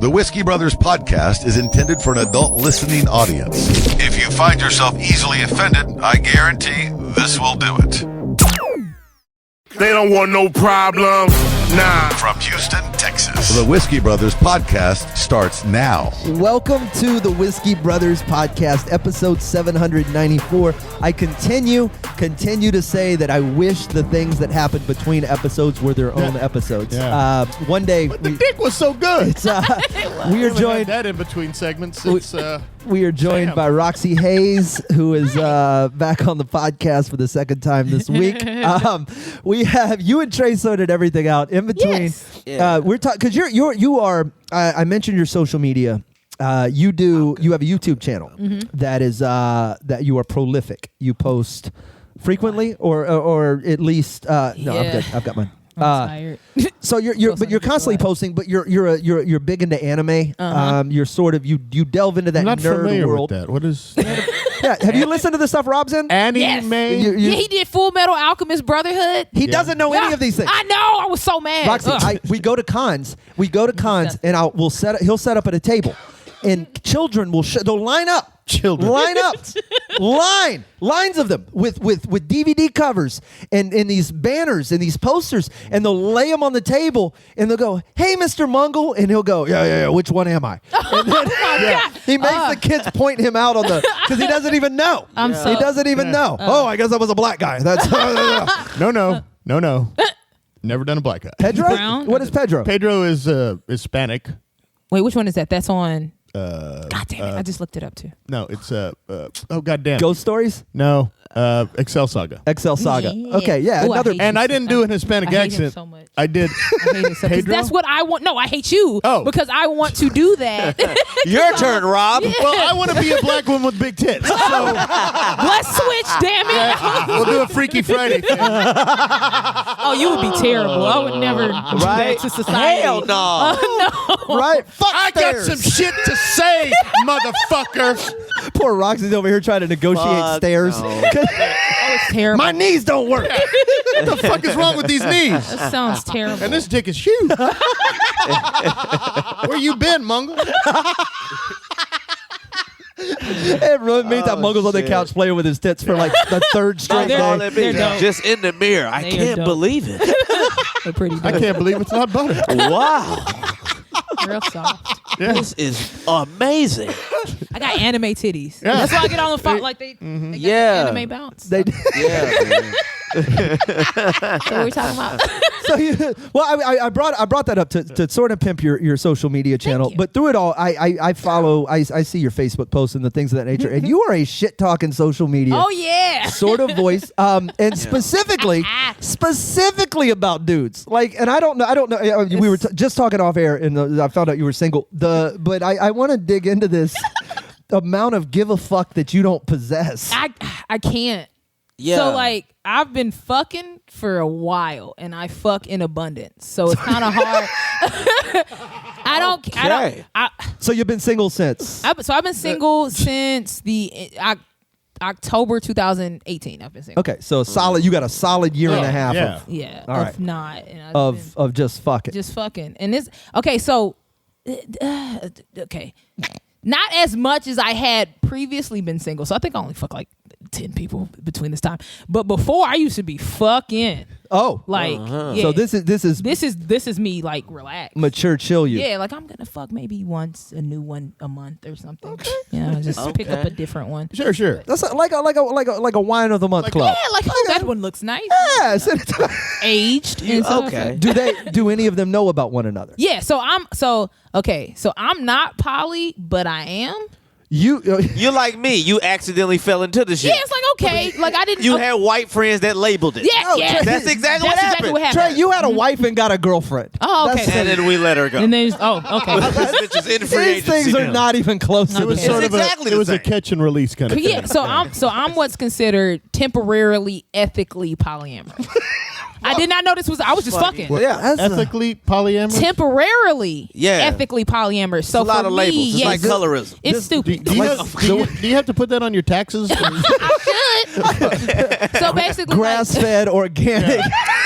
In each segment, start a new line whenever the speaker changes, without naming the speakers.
The Whiskey Brothers podcast is intended for an adult listening audience. If you find yourself easily offended, I guarantee this will do it.
They don't want no problem. Nah.
From Houston, Texas, the Whiskey Brothers podcast starts now.
Welcome to the Whiskey Brothers podcast, episode 794. I continue to say that I wish the things that happened between episodes were their own episodes.
Yeah.
One day,
But the dick was so good.
it's, we are joined.
That in between segments.
We are joined by Roxxy Haze, who is back on the podcast for the second time this week. We have you and Trey sorted everything out in between.
Yes. Yeah.
We're talking because you are. I mentioned your social media. You have a YouTube channel that is that you are prolific. You post frequently, or at least no. I'm good. I've got mine.
I'm tired.
So you're constantly posting, but you're big into anime. You're sort of you delve into that
I'm not
nerd
familiar
world.
with that. What is
Yeah, have you listened to the stuff Rob's in?
anime?
You-
Yeah, he did Full Metal Alchemist Brotherhood.
He doesn't know any of these things.
I know. I was so mad.
Roxy, we go to cons. And he'll set up at a table, and children will they'll line up. Lines of them with DVD covers and these banners and these posters, and they'll lay them on the table, and they'll go, "Hey, Mr. Mungle," and he'll go, "Yeah, which one am I?" And then,
God.
he makes the kids point him out on the because he doesn't even know. He doesn't even know. Oh, I guess I was a black guy. That's
No. Never done a black guy.
Pedro.
Brown?
What is Pedro?
Pedro is Hispanic.
Wait, which one is that? That's on. God damn it! I just looked it up too.
No, it's oh goddamn.
Ghost Stories.
No, Excel Saga.
Excel Saga.
Yeah.
Okay, yeah,
Ooh, I
another.
hate
And I didn't do an Hispanic
I hate him
accent.
so much.
I did.
I hate it so, 'cause
Pedro?
that's what I want. No, I hate you.
Oh.
Because I want to do that.
Your turn, Rob.
Well, I want to be a black woman with big tits. So
Let's switch. Damn it!
we'll do a Freaky Friday thing.
Oh, you would be terrible. I would never do that to society.
Hell no.
No.
Right? Fuck
I got
stairs.
some shit to say, motherfucker.
Poor Roxy's over here trying to negotiate
Fuck
stairs.
no.
Oh, it's terrible.
My knees don't work.
What the fuck is wrong with these knees?
That sounds terrible.
And this dick is huge. Where you been, Mungo?
It really means that Muggle's on the
shit.
couch playing with his tits for like the third straight
they're-
day.
All that means,
They're dope.
just in the mirror. I
They are
can't
dope.
believe it.
They're pretty dope.
I can't believe it's not butter.
Wow.
Real soft.
This is amazing.
I got anime titties.
Yeah.
That's why I get on the phone like they got
Yeah.
the anime bounce.
They,
Yeah, man.
So what are we talking about?
so I brought that up to sort of pimp your social media channel,
you.
but through it all, I follow. I see your Facebook posts and the things of that nature, and you are a shit talking social media.
Oh yeah.
Sort of voice, and specifically about dudes. Like, and I don't know. We were just talking off air, and I found out you were single. But I want to dig into this amount of give a fuck that you don't possess.
I can't.
Yeah.
So like I've been fucking for a while, and I fuck in abundance. So it's kind of hard.
So you've been single since?
I've been single since the October 2018. I've been single.
Okay, so solid. You got a solid year and a half
Yeah.
of
Yeah.
All
of
right.
not. And I've been
of just fucking.
just fucking. And this. Okay. So. Okay. Not as much as I had previously been single. So I think I only fucked like 10 people between this time. But before I used to be fucking like yeah.
So this is
me like relaxed.
mature chill you.
Yeah, like I'm gonna fuck maybe once a new one a month or something. Yeah, just pick up a different one.
Sure.
That's like a wine of the month club.
Yeah, like oh that one looks nice.
Yeah, send it to-
Aged. And stuff.
Okay.
do any of them know about one another?
Yeah, so I'm not poly, but I am.
You're like me. You accidentally fell into the shit.
Yeah, it's like okay, like I didn't.
You had white friends that labeled it.
Yeah.
That's exactly what happened.
Trey, you had a wife and got a girlfriend.
Oh, okay.
That's-
And then we let her go.
And then okay.
This bitch is in free
These things
agency
are
now.
not even close to
It was
this.
sort
It's
of
exactly
it
the
was a
same.
catch and release kind of thing.
Yeah, so I'm what's considered temporarily ethically polyamorous. I did not know this was. I was just fucking.
Yeah.
That's a-
Ethically polyamorous.
Temporarily,
Yeah.
ethically polyamorous. So
It's a lot
for
of
me,
labels. It's
yes,
like colorism.
It's
Do
stupid.
you have to put that on your taxes?
So basically,
grass-fed, organic.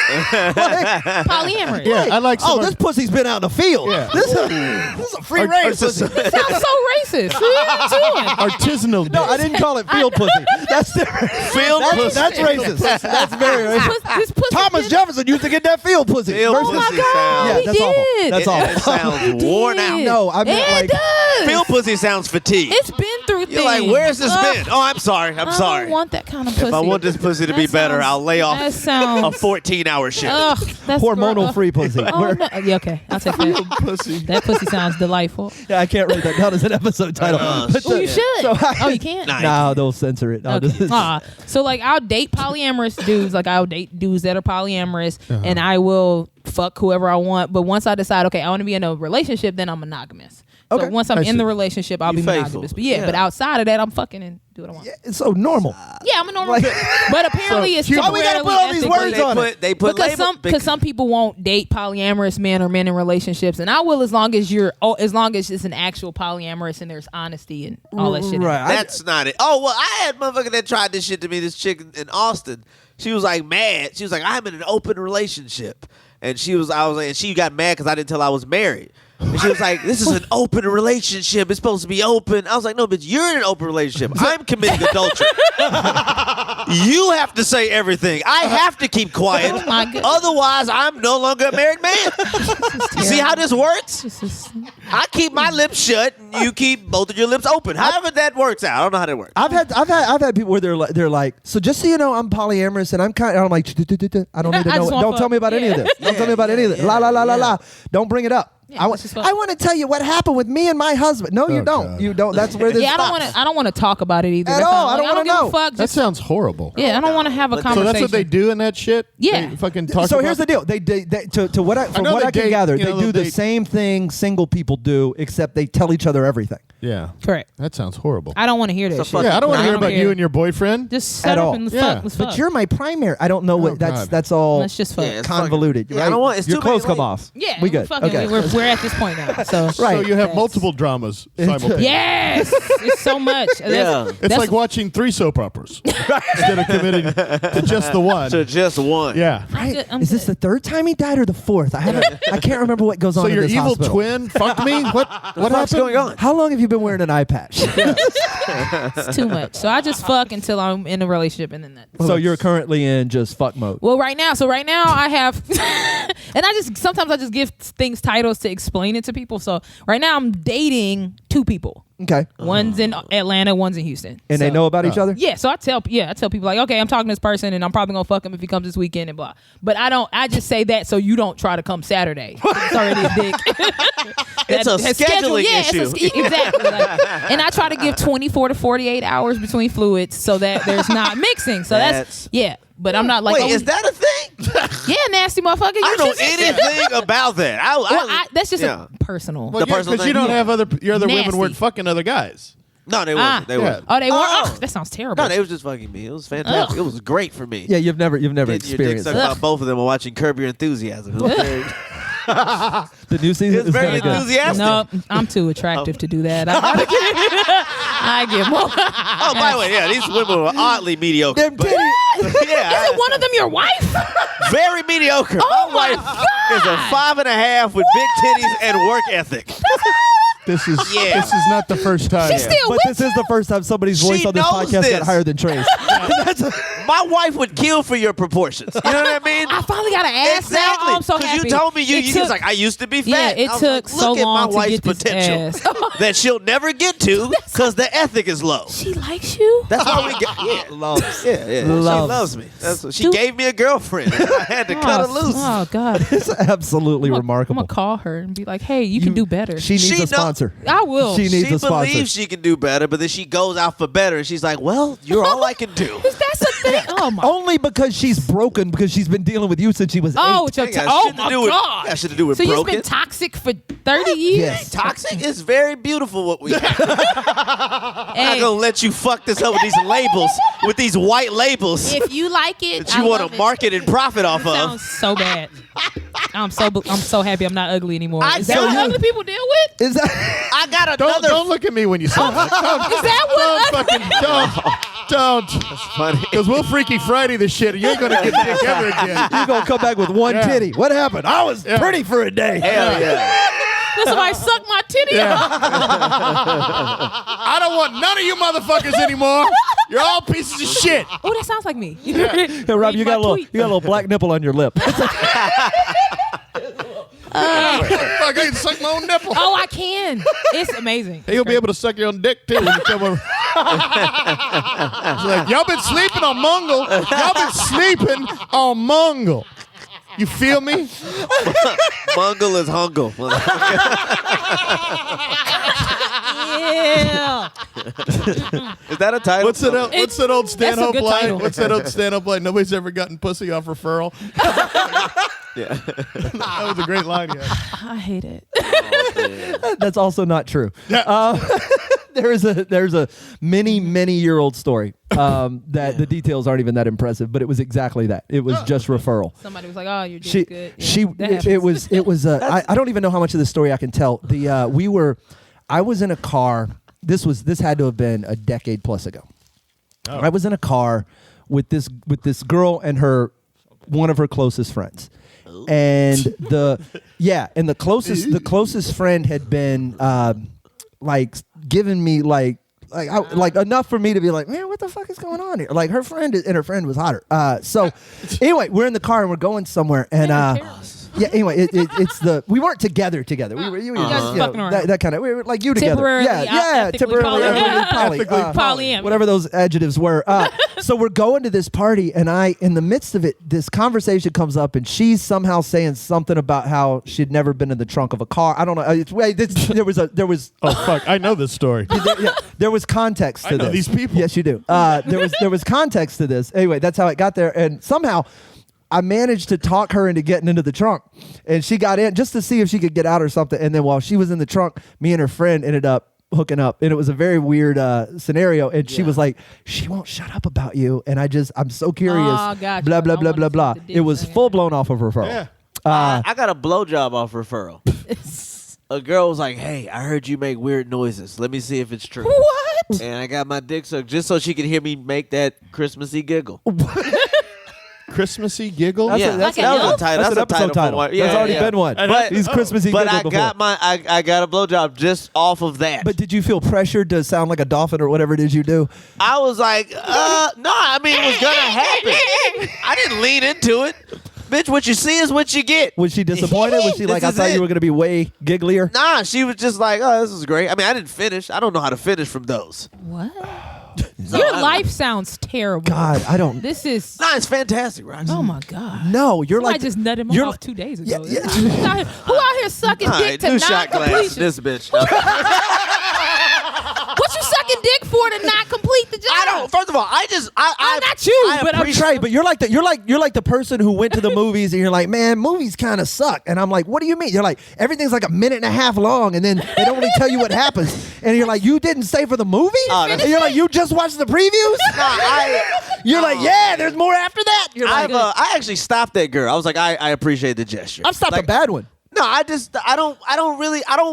Polyamorous.
Yeah, I like.
Oh, this pussy's been out in the field.
Yeah.
This is a free range pussy.
That sounds so racist. What are you doing?
artisanal.
No, I didn't call it field pussy. That's different.
Field pussy.
That's racist. That's very racist.
This pussy
Thomas
did-
Jefferson used to get that field pussy.
Field
versus-
pussy
God,
Yeah,
he
that's awful.
did.
That's
It
awful.
sounds worn out.
No, I meant
It
like.
does.
Field pussy sounds fatigued.
It's been through things.
You're like, where's this been? Oh, I'm sorry. I'm
I
sorry.
don't want that kind of pussy.
If I want this pussy to be
That
better,
sounds-
I'll lay off
that sounds-
a 14-hour shift.
Ugh, that's
Hormonal free pussy.
Oh,
Where-
no. Yeah, okay. I'll take that.
pussy.
That pussy sounds delightful.
Yeah, I can't write that down as an episode title. But,
Oh, you should.
So
Oh, you can't?
Nah.
No, they'll censor it. I'll
Okay.
just-
So like I'll date polyamorous dudes. Like I'll date dudes that are polyamorous, and I will fuck whoever I want. But once I decide, okay, I want to be in a relationship, then I'm monogamous. So
Okay.
once I'm
I
in
see.
the relationship, I'll
You
be
faithful.
monogamous. But yeah, but outside of that, I'm fucking and do what I want.
It's so normal.
Yeah, I'm a normal.
Like-
but apparently, it's
Why we gotta put all these
temporarily,
words on
ethically-
it?
They put
because
labels.
some people won't date polyamorous men or men in relationships, and I will as long as as long as it's an actual polyamorous and there's honesty and all that shit.
Right.
That's not it. Oh, well, I had motherfucker that tried this shit to me, this chick in Austin. She was like mad. She was like, I'm in an open relationship. And she got mad because I didn't tell I was married. And she was like, this is an open relationship. It's supposed to be open. I was like, no, bitch, you're in an open relationship. I'm committing adultery. You have to say everything. I have to keep quiet.
Oh my goodness.
Otherwise, I'm no longer a married man. You see how this works?
This is-
I keep my lips shut and you keep both of your lips open. However that works out. I don't know how that works.
I've had people where they're like, so just so you know, I'm polyamorous and I'm like, I don't need to
I
know.
just want
Don't tell me about any of this. Don't tell me about any of this. La la la la la. Don't bring it up.
Yeah,
I
this is fun.
want to tell you what happened with me and my husband. No, you
Oh,
don't.
God.
You don't. That's where this
Yeah,
stops.
I don't want to talk about it either.
At
That's
all.
not-
I don't
like,
wanna
give
know.
a fuck.
That
Just,
sounds horrible.
yeah, I don't want to have a
So
So
conversation.
that's what they do in that shit?
Yeah.
They fucking talk
So
about
here's the deal. They to what I from
know
what
they
I can
date,
gather,
you
they
know,
do the
they-
same thing single people do, except they tell each other everything.
Yeah.
Correct.
That sounds horrible.
I don't want to hear that
So
shit.
fuck
Yeah, I don't want to
I
hear
don't
about
care.
you and your boyfriend.
Just set
At
up
all.
and
Yeah.
let's
But
fuck.
you're my primary. I don't know what
God.
that's all
Let's just fuck.
Yeah, it's
convoluted.
fucking-
right?
I don't want- it's
Your
too many
clothes come
layers.
off.
Yeah,
we good.
fucking-
Okay.
We're at this point now. So
Right.
So you have
Yes.
multiple dramas simultaneously.
yes, it's so much.
Yeah.
It's like watching 3 soap operas instead of committing to just the one.
To just one.
Yeah.
Right.
I'm
Is this the third time he died or the fourth? I can't remember what goes on
So
in
your
this
evil
hospital.
twin fucked me? What
What's
happened?
going on?
How long have you been wearing an eye patch?
It's too much. So I just fuck until I'm in a relationship, and then that.
So you're currently in just fuck mode.
Well, right now I have, and sometimes I just give things titles to explain it to people. So right now I'm dating 2 people.
Okay.
One's in Atlanta, one's in Houston.
And
So-
they know about each other?
Yeah, so I tell people like, okay, I'm talking to this person, and I'm probably gonna fuck him if he comes this weekend and blah. But I just say that so you don't try to come Saturday. It's already a dick.
It's a scheduling issue.
Exactly. Like, and I try to give 24 to 48 hours between fluids so that there's not mixing. So that's yeah. But I'm not like,
Wait, is that a thing?
yeah, nasty motherfucker.
I
You
don't know
should-
anything about that.
that's just
yeah.
a personal.
The personal
Because you
thing.
don't have your other women
Nasty.
weren't fucking other guys.
No, they weren't. They weren't.
Oh, they weren't.
Oh.
Oh, that sounds terrible.
No, they was just fucking me. It was fantastic.
Ugh.
It was great for me.
Yeah, you've never
Getting your dick
experienced
sucked
that.
by both of them while watching Curb Your Enthusiasm. It was very,
The new season
it's
is
very
very good.
enthusiastic.
No, I'm too attractive to do that. I get more.
Oh, by the way, yeah, these women were oddly mediocre.
Them
but-
titties.
yeah,
Isn't one of them your wife?
very mediocre.
Oh
my
my
wife is a 5.5 with big titties and work ethic.
This is
Yeah.
this is not the first time.
She's still
But
with
this is the first time somebody's
She
voice on this
knows
podcast
this.
got higher than Trey's.
My wife would kill for your proportions. You know what I mean?
I finally got an ass
Exactly.
now. Oh, I'm so happy.
you told me you
It
was like, I used to be fat.
Yeah, it
I was
took
like,
so
look
long
at my
to
wife's
get this
potential
ass.
that she'll never get to because the ethic is low.
She likes you.
That's why we get. Yeah,
Loves.
yeah. She
Loves.
loves me. That's what, she
Dude.
gave me a girlfriend. I had to cut her loose.
Oh God.
It's absolutely
I'm
remarkable.
gonna call her and be like, "Hey, you can do better."
She needs
She
a
know-
sponsor.
I will.
She needs
She
a sponsor.
believes she can do better, but then she goes out for better, and she's like, "Well, you're all I can do."
That's the thing. Oh my.
Only because she's broken because she's been dealing with you since she was 8.
Oh, it's your
Ain't got
oh
shit to
my
do with-
God.
got shit to do with
so
broken.
you've been toxic for 30 years.
Yes.
Toxic is very beautiful. What we have. I'm
Hey,
not gonna let you fuck this up with these labels, with these white labels
if you like it,
that you
I
want
love
to
it.
market and profit off of.
Sounds so bad. I'm so happy I'm not ugly anymore.
I
Is that
don't-
what ugly people deal with?
Is that
I got
Don't
another.
look at me when you say that.
Is that what?
Don't fucking don't. Don't.
Funny.
Because we'll Freaky Friday this shit and you ain't going to get dick ever again.
You're going to come back with one titty. What happened? I was pretty for a day.
Hell yeah.
Did somebody suck my titty off?
I don't want none of you motherfuckers anymore. You're all pieces of shit.
Oh, that sounds like me.
Hey, Rob, you got a little black nipple on your lip.
Fuck, I can suck my own nipple.
Oh, I can. It's amazing.
Hey, you'll be able to suck your own dick, too, when you come over. It's like, y'all been sleeping on Mungle. Y'all been sleeping on Mungle. You feel me?
Mungle is hungle.
Yeah.
Is that a title?
What's that old Stanhope
good
line?
title.
What's that old Stanhope line? Nobody's ever gotten pussy off referral.
Yeah.
That was a great line, yeah.
I hate it.
That's also not true. There's a many year old story that the details aren't even that impressive, but it was exactly that. It was just referral.
Somebody was like, "Oh, you're doing good." Yeah,
It was. I don't even know how much of the story I can tell. I was in a car. This had to have been a decade plus ago. Oh. I was in a car with this girl and one of her closest friends. And the closest friend had been giving me like enough for me to be like, man, what the fuck is going on here? Like her friend was hotter. So anyway, we're in the car and we're going somewhere and yeah. Anyway, we weren't together. We were that kind of. We were like you together.
Temporarily,
temporarily
polyamorous.
Whatever those adjectives were. So we're going to this party, and in the midst of it, this conversation comes up, and she's somehow saying something about how she'd never been in the trunk of a car. I don't know. There was.
Oh fuck! I know this story.
There was context to
I know
this.
these people.
Yes, you do. There was context to this. Anyway, that's how it got there, and somehow I managed to talk her into getting into the trunk, and she got in just to see if she could get out or something. And then while she was in the trunk, me and her friend ended up hooking up, and it was a very weird scenario. And she was like, "She won't shut up about you," and I'm so curious.
Oh, gotcha.
Blah blah blah blah blah. It was full blown off of referral.
Yeah.
I got a blowjob off referral. A girl was like, "Hey, I heard you make weird noises. Let me see if it's true."
What?
And I got my dick sucked just so she could hear me make that Christmassy giggle.
Christmassy giggle?
That's
Yeah,
a-
that was a title.
That's
That's
an
a
episode
title.
title.
Yeah,
There's already
yeah.
been one.
But-
He's Christmassy
But
giggle
I
before.
got I got a blowjob just off of that.
But did you feel pressured to sound like a dolphin or whatever it is you do?
I was like, no, I mean, it was gonna happen. I didn't lean into it. Bitch, what you see is what you get.
Was she disappointed? Was she like, I
This is
thought
it.
you were going to be way gigglier?
Nah, she was just like, oh, this is great. I mean, I didn't finish. I don't know how to finish from those.
What? Your life sounds terrible.
God, I don't.
This is.
Nah, it's fantastic, Roxy.
Oh my God.
No, you're
Somebody
like.
just nutted him
you're
off
like-
2 days
Yeah,
ago.
yeah.
Who out here sucking
All
dick
right,
to
new shot glass.
non-completion?
This bitch.
What you sucking dick for to not complete the job?
I don't. First of all, not you,
but I'm
appreciate-
Right, but you're like the person who went to the movies and you're like, man, movies kind of suck. And I'm like, what do you mean? You're like, everything's like a minute and a half long, and then they don't really tell you what happens. And you're like, you didn't stay for the movie? And you're like, you just watched the previews? You're like, yeah, there's more after that. You're like,
I actually stopped that girl. I was like, I appreciate the gesture.
I've stopped
Like,
a bad one.
No, I don't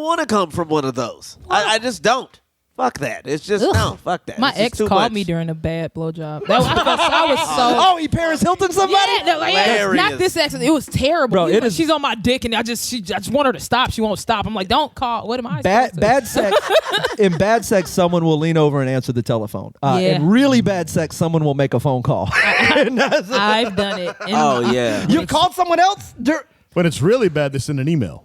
want to come from one of those. I just don't. Fuck that. It's just, no, fuck that.
My
It's just
ex
too
called
much.
me during a bad blowjob. I was so.
Oh, he Paris Hilton somebody?
Yeah, no, like,
Hilarious.
not this ex. It was terrible.
Bro,
He was
it
like,
is-
she's on my dick, and I just want her to stop. She won't stop. I'm like, don't call. What am I? supposed to?
Bad sex. In bad sex, someone will lean over and answer the telephone.
Yeah.
In really bad sex, someone will make a phone call.
I've done it. And
Oh, yeah.
You've called someone else?
When it's really bad, they send an email.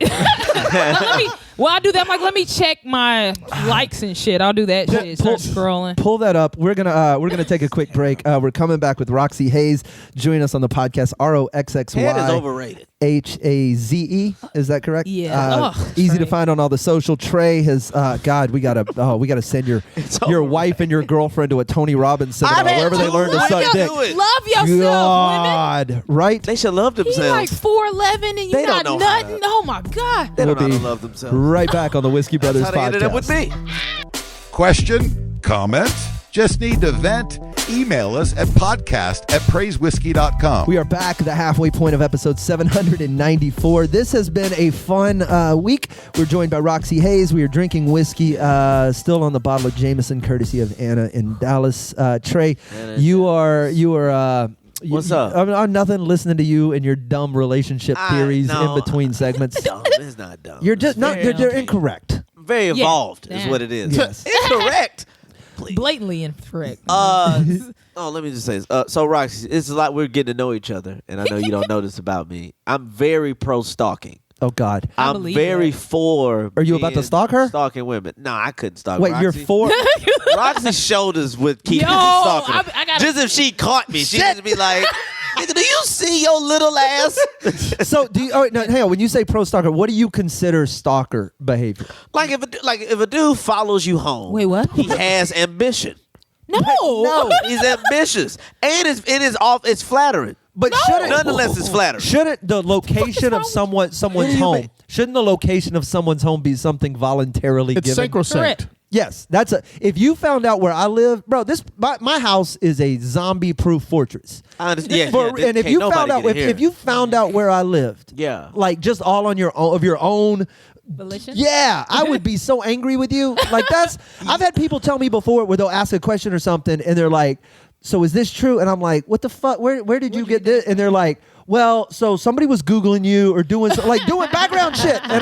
Well, I do that. I'm like, let me check my likes and shit. I'll do that shit. Start scrolling.
Pull that up. We're gonna take a quick break. We're coming back with Roxxy Haze. Join us on the podcast.
Head is
ROXXY
overrated.
HAZE. Is that correct?
Yeah.
Easy
Trey.
to find on all the social. Trey has. God, we gotta send your wife and your girlfriend to a Tony Robbins seminar wherever they learn to suck dick.
Love yourself, women.
God, right?
They should love
He's
themselves.
like 4'11" and you
They
got
don't know how
nothing.
to-
Oh my God.
They don't know how
We'll
to
be
love themselves.
Right back on the Whiskey Brothers
That's how they ended up with
podcast.
me.
Question? Comment? Just need to vent? email us at podcast@praisewhiskey.com.
We are back, the halfway point of episode 794. This has been a fun week. We're joined by Roxxy Haze. We are drinking whiskey, still on the bottle of Jameson, courtesy of Anna in Dallas. Trey, you are.
What's up?
I'm nothing listening to you and your dumb relationship theories in between segments.
Dumb. It's not dumb.
You're just not. They're incorrect.
Very evolved is
Yeah.
what it is.
Yes.
Incorrect. Please.
Blatantly incorrect.
Let me just say this. So, Roxy, it's like we're getting to know each other, and I know you don't know this about me. I'm very pro stalking.
Oh God.
I
I'm
believe
very
it.
for.
Are you about to
being
stalk her?
Stalking women? No, I couldn't stalk.
Wait,
Roxy.
you're for?
Roxy's shoulders would keep
Yo,
me from stalking her.
I gotta-
Just if she caught me, she'd just be like, "Nigga, do you see your little ass?"
So do you? Oh, wait, no, hang on. When you say pro stalker, what do you consider stalker behavior?
Like if a dude follows you home,
Wait, what?
He has ambition.
No.
He's ambitious, and it's flattering.
But
Nonetheless, it's flattering.
Shouldn't the location of someone's home? Shouldn't the location of someone's home be something voluntarily
It's
given?
sacrosanct.
Correct.
Yes, that's a. If you found out where I live, bro, my house is a zombie-proof fortress.
I understand.
And if you found out if you found out where I lived,
Yeah.
like just all on your own.
Volition?
Yeah, I would be so angry with you. Like I've had people tell me before where they'll ask a question or something and they're like, "So is this true?" And I'm like, "What the fuck? Where did you get this?" And they're like, "Well, so somebody was Googling you or doing doing background shit." And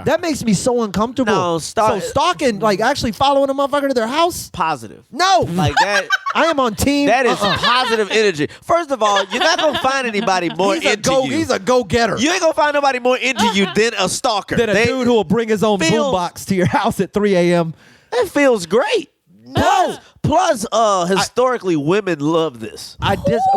that makes me so uncomfortable.
No,
so stalking, like actually following a motherfucker to their house?
Positive.
No.
Like that.
I am on team.
That is positive energy. First of all, you're not gonna find anybody more into you.
He's a go-getter.
You ain't gonna find nobody more into you than a stalker.
Than a dude who will bring his own boombox to your house at 3 a.m.
That feels great.
No.
Plus, historically, women love this.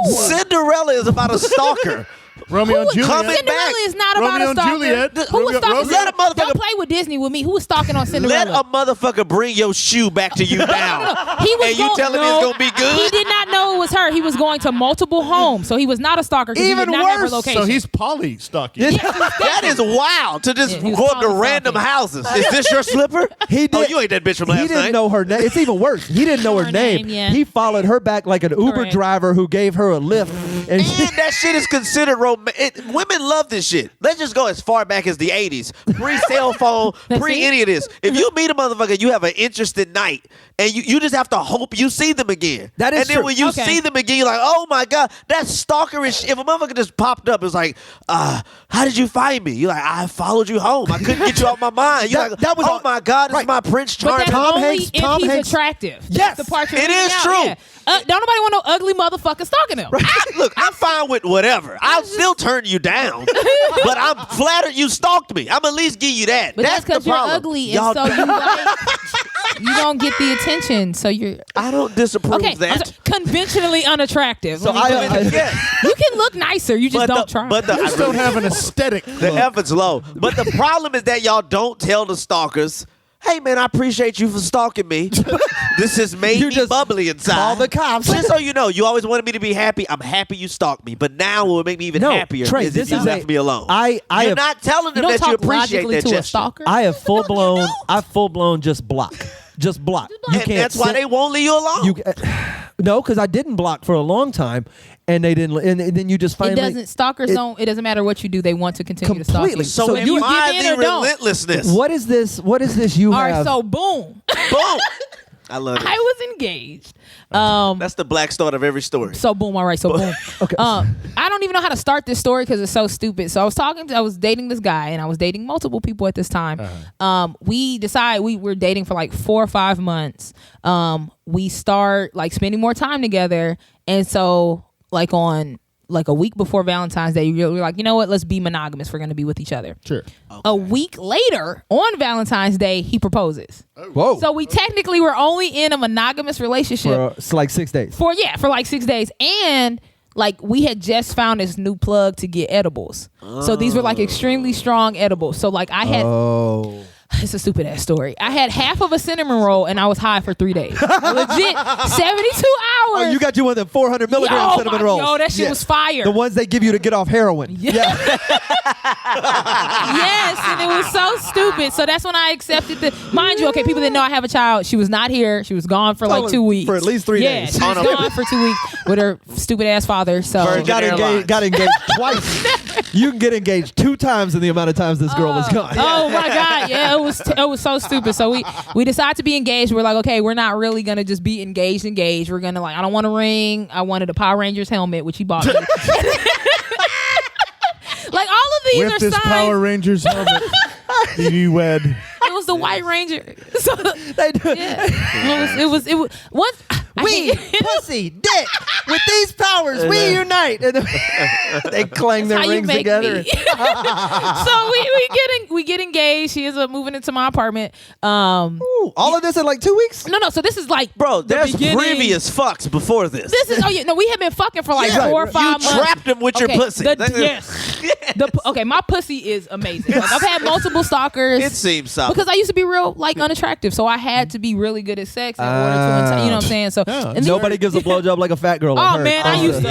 Cinderella is about a stalker.
Romeo and Juliet.
Coming
Cinderella
back.
is not about
Romeo
a
and
stalker.
Juliet.
Who was stalking?
Let a motherfucker-
Don't play with Disney with me. Who was stalking on Cinderella?
Let a motherfucker bring your shoe back to you now.
He was
And you telling me it's gonna be good?
He did not know it was her. He was going to multiple homes, so he was not a stalker. 'Cause he
Even
did not have her
worse.
location.
So he's poly stalking.
That is wild to just
Yeah, he was
go up to
calling
random
stalking.
houses. Is this your slipper?
He did.
Oh, you ain't that bitch from last
He didn't
night.
know her name. It's even worse. He didn't know her name.
Yeah.
He followed her back like an Uber
Correct.
driver who gave her a lift. And
And that shit is considered romantic. Women love this shit. Let's just go as far back as the 80s. Pre-cell phone, pre any of this. If you meet a motherfucker, you have an interesting night. And you just have to hope you see them again.
That is
And then
true.
when you
Okay.
see them again, you're like, oh my God, that's stalkerish. If a motherfucker just popped up, it's like, how did you find me? You're like, I followed you home. I couldn't get you out my mind. You're like,
That was
oh my God, this is my Prince
But
Charming.
that's only if
Tom
he's
Hanks-
attractive.
Yes.
That's the part you're
It
leaving
is
out,
true.
yeah. Don't nobody want no ugly motherfucker stalking him.
Look, I'm fine with whatever. I'll still turn you down, but I'm flattered you stalked me. I'm at least give you that.
But that's
the
because you're
problem.
ugly,
Y'all
and so you don't get the attention. So you're
I don't disapprove
okay.
of that.
I'm sorry, conventionally unattractive.
So
Let me put it that way.
Yeah.
You can look nicer. You just don't try.
But
You just don't have an aesthetic.
the effort's low. But the problem is that y'all don't tell the stalkers, hey man, I appreciate you for stalking me. This has made
You
me
just
bubbly inside.
call the cops.
Just so you know, you always wanted me to be happy. I'm happy you stalked me. But now what will make me even
No,
happier
Trey,
is
this
if you
is
left me alone.
I
You're
have,
not telling
You
them
don't
that you
talk
appreciate
logically
that
to a
gesture.
stalker.
I have full blown just block. Just block. You
And
can't
that's why
send-
they won't leave you alone.
You no, because I didn't block for a long time, and they didn't. And then you just
It
finally.
doesn't. Stalkers don't. It doesn't matter what you do. They want to continue to stalk
Completely.
you.
so
So
am
you
I
give in
the
or don't?
relentlessness?
What is this? What is this you
All right.
have?
So boom.
Boom. I love it.
I was engaged.
That's the black start of every story.
So boom. All right. So boom.
Okay.
I don't even know how to start this story because it's so stupid. So I was dating this guy, and I was dating multiple people at this time. We decided we were dating for like 4 or 5 months. We start like spending more time together, and so like on like a week before Valentine's Day, we were like, you know what? Let's be monogamous. We're gonna be with each other.
Sure.
A week later, on Valentine's Day, he proposes.
Whoa.
So we technically were only in a monogamous relationship
for it's like 6 days.
for like 6 days, and like we had just found this new plug to get edibles. So these were like extremely strong edibles. So like I had
Oh.
It's a stupid ass story. I had half of a cinnamon roll and I was high for 3 days. Legit, 72 hours.
Oh, you got you one of the 400 milligram cinnamon rolls.
Yo, that shit was fire.
The ones they give you to get off heroin. Yeah.
Yes, and it was so stupid. So that's when I accepted mind you, okay, people didn't know I have a child. She was not here. She was gone for like 2 weeks.
For at least 3 days.
Yeah, she was gone for 2 weeks with her stupid ass father. So
Got engaged twice. You can get engaged 2 times in the amount of times this girl was gone.
Oh my God, yeah, it was so stupid. So we decided to be engaged. We're like, okay, we're not really gonna just be engaged. We're gonna I don't want a ring. I wanted a Power Rangers helmet, which he bought me. Like all of these
With
are
this
signs.
Power Rangers helmet, you wed.
It was the White Ranger. So
They do.
yeah, it was once.
We, pussy, dick, with these powers, we unite. And they clang their
How you
rings
make
together.
me. So we get engaged. She ends up moving into my apartment.
Ooh, all of this in like 2 weeks?
No. So this is like
Bro,
the
there's
beginning.
previous fucks before this.
This is we had been fucking for like
Yeah.
4 or 5
You
months.
trapped him with your pussy.
Yes. Okay, my pussy is amazing. Like, I've had multiple stalkers.
It seems so.
Because I used to be real unattractive, so I had to be really good at sex in order to, you know what I'm saying? So
Yeah.
and then-
Nobody gives a blowjob like a fat girl. Like
Oh
her.
man, I used to.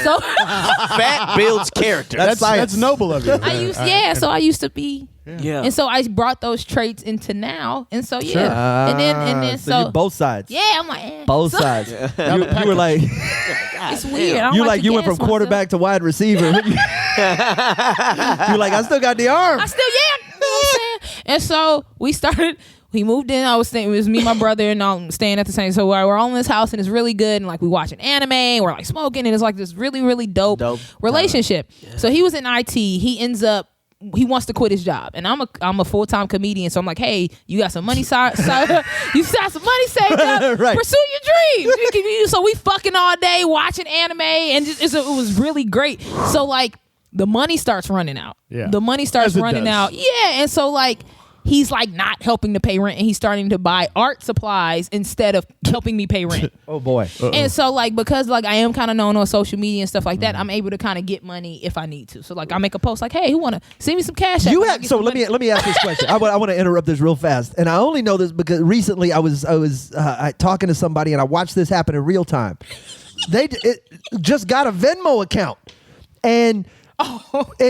So
Fat builds character.
That's noble of you.
so I used to be.
yeah.
And so I brought those traits into now, and so yeah, and then
so you both sides.
yeah, I'm like
Both
so,
sides. You were like,
It's weird. I don't
you
like to
went from
gas myself.
quarterback to wide receiver. You're like, I still got the arm.
I still you know what I'm saying? And so we started. He moved in. I was staying. It was me, my brother, and I'm staying at the same. So we're all in this house, and it's really good. And like we watching anime, we're like smoking, and it's like this really, really dope relationship. So he was in IT. He ends up. He wants to quit his job, and I'm a full-time comedian. So I'm like, hey, you got some money, you got some money saved up.
Right.
Pursue your dreams. So we fucking all day watching anime, and it was really great. So like the money starts running out.
Yeah.
The money starts
As it
running
does.
out. Yeah, and so like. He's like not helping to pay rent, and he's starting to buy art supplies instead of helping me pay rent.
Oh boy.
And so like because like I am kind of known on social media and stuff like that, I'm able to kind of get money if I need to. So like I make a post like, hey, who want to send me some cash?
You had let me ask this question. I want to interrupt this real fast, and I only know this because recently I was talking to somebody and I watched this happen in real time. They just got a Venmo account, and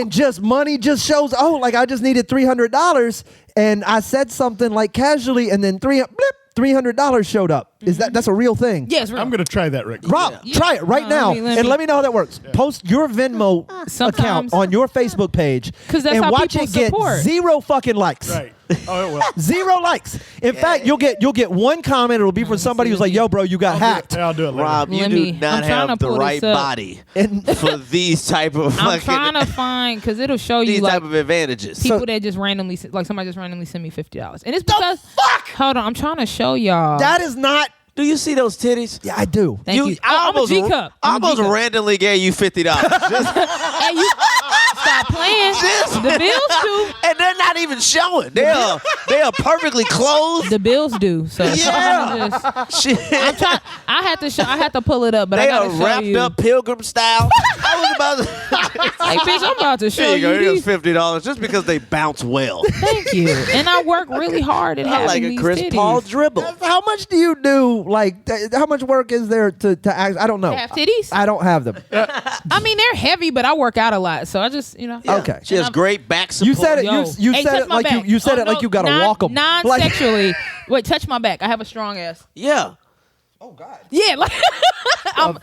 just money just shows. Oh, like I just needed $300, and I said something like casually, and then $300 showed up. Is that's a real thing?
Yes,
I'm going to try that, Rick.
Rob, try it right now, and let me know how that works. Post your Venmo account
Sometimes.
on your Facebook page,
'Cause that's
and
how
watch
people
it get
support.
0 fucking likes.
Right. Oh, it will.
0 likes. In fact, you'll get one comment. It'll be from somebody who's like, "Yo, bro, you got hacked."
I'll do it later.
Rob, you
Let
do
me-
not
I'm trying
have
to
the
pull
right
this up.
body
And
for these type of
I'm
fucking
trying to find because it'll show you
these
like
type of advantages.
people that just randomly somebody just randomly send me $50, and it's because hold on, I'm trying to show y'all.
that is not.
Do you see those titties?
Yeah, I do.
Thank you.
I
I'm a G-cup.
I
I'm a
almost
G-cup.
randomly gave you $50.
Hey, you stop playing. The bills do.
And they're not even showing. They are perfectly clothed.
The bills do. So
Yeah. Shit.
I had to pull it up, but
They
I
are
gotta show
wrapped
you.
up pilgrim style. I was about to.
Hey, bitch, I'm about to show
There you go.
you
Here's
these.
$50 just because they bounce well.
Thank you. And I work really hard at
I
having
like a
these
Chris
titties.
Paul dribble.
How much do you do? Like, how much work is there to act? I don't know.
To have titties?
I don't have them.
I mean, they're heavy, but I work out a lot, so I just
Okay.
She has
I'm-
great back support.
You said it.
Yo.
You
Hey,
said
touch
it
my
like
back.
you said
Oh,
it like
no,
you gotta walk them.
Non-sexually. Wait, touch my back. I have a strong ass.
Yeah.
Oh God.
Yeah, like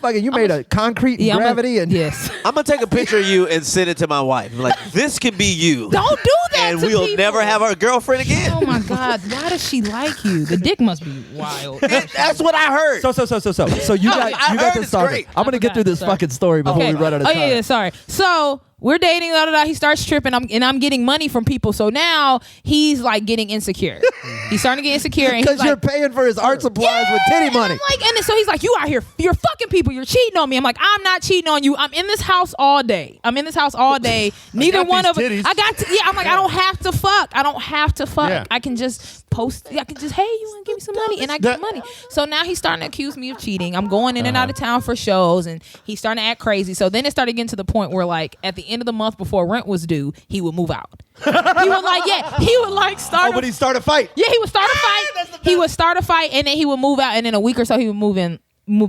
Fucking, you made a concrete and
I'm
gravity and
yes.
I'm going to take a picture of you and send it to my wife. I'm like, this can be you.
Don't do that.
And
to
we'll
people.
never have our girlfriend again.
Oh my God! Why does she like you? The dick must be wild.
That's what I heard.
So you
I
got
heard
this
it's
started.
great.
I'm gonna get through this
Sorry.
fucking story before we run out of time.
Yeah, sorry. So we're dating. He starts tripping. I'm getting money from people. So now he's like getting insecure. He's starting to get insecure, and he's
Because
like,
you're paying for his art supplies with titty money.
And so he's like, you out here, you're fucking people. You're cheating on me. I'm like, I'm not cheating on you. I'm in this house all day. Neither
got
one of
these
us.
titties.
I'm like, I don't have to fuck.
Yeah.
I can just post. I can just, hey, you want to give me some money? And I get money. So now he's starting to accuse me of cheating. I'm going in and out of town for shows, and he's starting to act crazy. So then it started getting to the point where, like, at the the end of the month before rent was due, he would move out. He would start.
But he start a fight.
Yeah, he would start a fight. He would start a fight, and then he would move out, and then a week or so he would move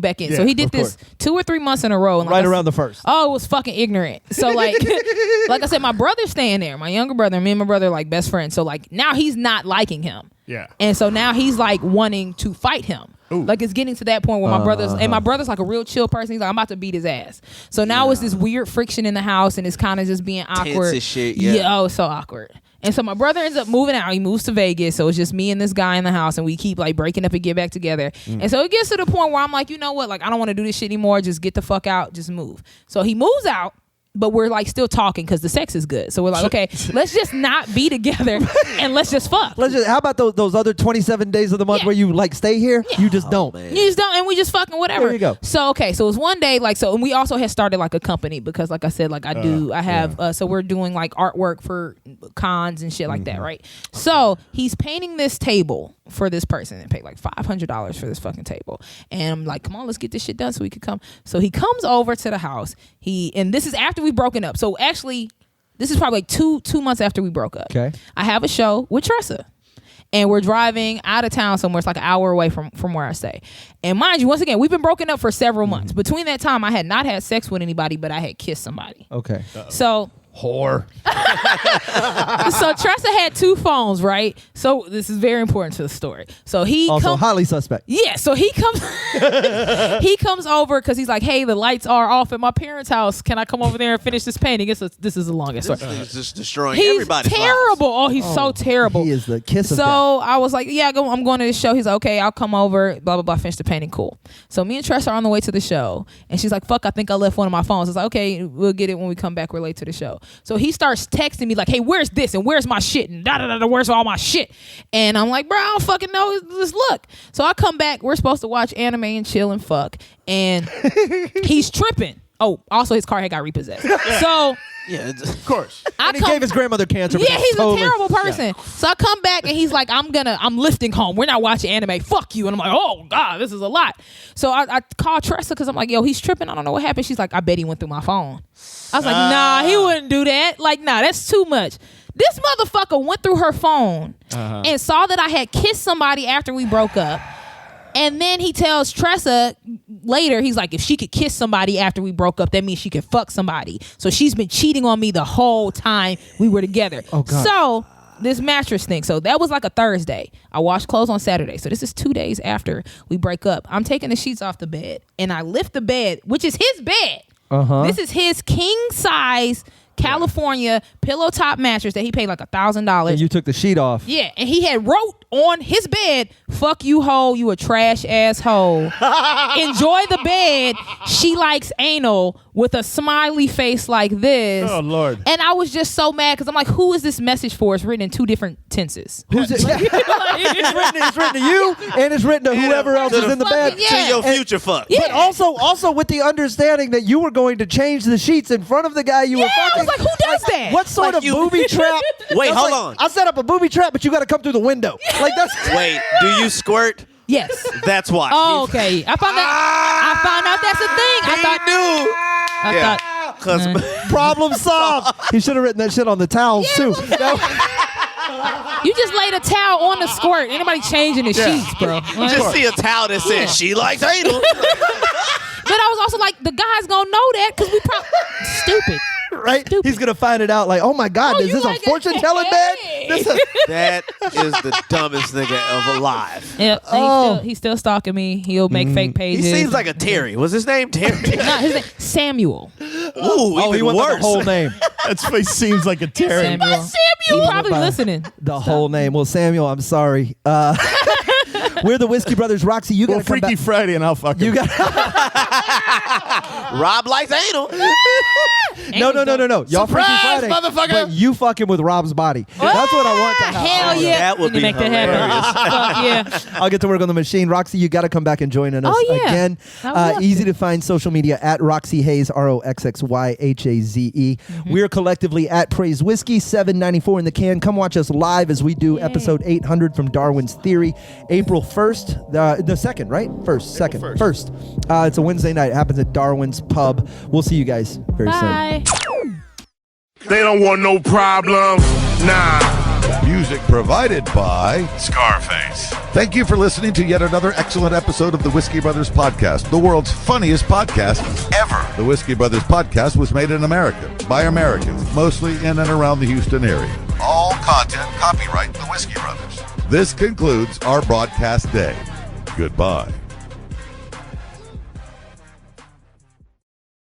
back in.
Yeah,
so he did
of
this
course.
2 or 3 months in a row. And
Right around the first.
Oh, it was fucking ignorant. So like I said, my brother's staying there. My younger brother, me and my brother are like best friends. So like now he's not liking him.
Yeah.
And so now he's like wanting to fight him.
Ooh.
Like it's getting to that point where my brother's like a real chill person. He's like, I'm about to beat his ass. So now it's this weird friction in the house, and it's kind of just being awkward.
Tense as shit, yeah.
Oh, it's so awkward. And so my brother ends up moving out. He moves to Vegas. So it's just me and this guy in the house, and we keep like breaking up and get back together. And so it gets to the point where I'm like, you know what? Like, I don't want to do this shit anymore. Just get the fuck out. Just move. So he moves out. But we're like still talking because the sex is good. So we're like, okay, let's just not be together and let's just fuck.
How about those other 27 days of the month where you like stay here?
Yeah.
You just don't.
You just don't, and we just fucking whatever.
There you go.
So okay, so it was one day like so, and we also had started like a company because like I said, like I have so we're doing like artwork for cons and shit like that, right? So he's painting this table for this person and paid like $500 for this fucking table, and I'm like, come on, let's get this shit done so we could come. So he comes over to the house. And this is after we've broken up. So actually, this is probably like two months after we broke up.
Okay.
I have a show with Tressa. And we're driving out of town somewhere. It's like an hour away from where I stay. And mind you, once again, we've been broken up for several months. Between that time, I had not had sex with anybody, but I had kissed somebody.
Okay.
So
Whore.
so Tressa had 2 phones, right? So this is very important to the story. So he
Also highly suspect.
Yeah, so he comes he comes over because he's like, hey, the lights are off at my parents' house. Can I come over there and finish this painting? This is the longest story.
He's just destroying
He's
everybody's
terrible. Oh, he's so terrible.
He is the kiss of
So
death.
I was like, yeah, I'm going to the show. He's like, okay, I'll come over, blah, blah, blah, finish the painting, cool. So me and Tressa are on the way to the show, and she's like, fuck, I think I left one of my phones. I was like, okay, we'll get it when we come back. We're late to the show. So he starts texting me like, hey, where's this? And where's my shit? And da-da-da-da, where's all my shit? And I'm like, bro, I don't fucking know. Just look. So I come back. We're supposed to watch anime and chill and fuck. And he's tripping. Oh, also his car had got repossessed. So...
Yeah,
Of course.
And he gave his grandmother cancer.
Yeah, he's a terrible person. So I come back and he's like, I'm lifting home. We're not watching anime. Fuck you. And I'm like, oh God, this is a lot. So I called Tressa because I'm like, yo, he's tripping. I don't know what happened. She's like, I bet he went through my phone. I was like, nah, he wouldn't do that. Like, nah, that's too much. This motherfucker went through her phone and saw that I had kissed somebody after we broke up. And then he tells Tressa later, he's like, if she could kiss somebody after we broke up, that means she could fuck somebody. So she's been cheating on me the whole time we were together.
Oh, God.
So this mattress thing. So that was like a Thursday. I washed clothes on Saturday. So this is 2 days after we break up. I'm taking the sheets off the bed and I lift the bed, which is his bed. This is his king size California pillow top mattress that he paid like $1,000.
And you took the sheet off.
Yeah, and he had wrote on his bed, fuck you hoe, you a trash ass hoe. Enjoy the bed. She likes anal with a smiley face like this.
Oh, Lord.
And I was just so mad because I'm like, who is this message for? It's written in 2 different tenses.
Who's it? It's written to you, and it's written to whoever else is in the bed.
Yeah.
To your future fuck.
Yeah.
But also with the understanding that you were going to change the sheets in front of the guy you were
I
fucking.
was like, who does that?
What sort
Like
of
you-
booby trap?
Wait,
That's
hold
like,
on.
I set up a booby trap, but you got to come through the window. Like that's.
Wait, do you squirt?
Yes.
That's why.
Oh, okay. I found out that's a thing. I thought.
Because
Problem solved. He should have written that shit on the towels too.
You just laid a towel on the squirt. Anybody changing the sheets, bro?
you just see a towel that says she likes anal.
But I was also like, the guy's gonna know that because we probably stupid.
Right?
Stupid.
He's gonna find it out. Like, oh my God,
Oh,
is
you
this
like
a fortune telling bed? This a-
That is the dumbest nigga of alive.
Yep.
Oh.
He's still stalking me. He'll make fake
He
pages.
seems like a Terry. Was his name Terry?
No, his name Samuel.
Ooh,
Oh, he
even
went with
worse.
the whole name.
That's what he seems like a Terry.
Samuel. He's probably listening.
The whole name. Well, Samuel, I'm sorry. We're the Whiskey Brothers. Roxy, you
Well,
gotta come
Freaky
back.
Friday, and I'll fuck him.
You got
Rob likes anal.
no. Y'all Freaky
Surprise,
Friday,
motherfucker!
but you fucking with Rob's body. That's what I want to happen.
Hell yeah.
That would
Need to
be
make that happen. Fuck yeah.
I'll get to work on the machine. Roxy, you got to come back and join us
Oh, yeah.
again.
I would love
Easy
to.
to find social media at Roxxy Haze, ROXXYHAZE. We're collectively at Praise Whiskey, $7.94 in the can. Come watch us live as we do episode 800 from Darwin's Theory, April 1st, the 2nd, right? First. It's a Wednesday night. It happens at Darwin's Pub. We'll see you guys very soon.
Bye.
They don't want no problems. Nah.
Music provided by Scarface. Thank you for listening to yet another excellent episode of the Whiskey Brothers Podcast, the world's funniest podcast ever. The Whiskey Brothers Podcast was made in America by Americans, mostly in and around the Houston area. All content copyright the Whiskey Brothers. This concludes our broadcast day. Goodbye.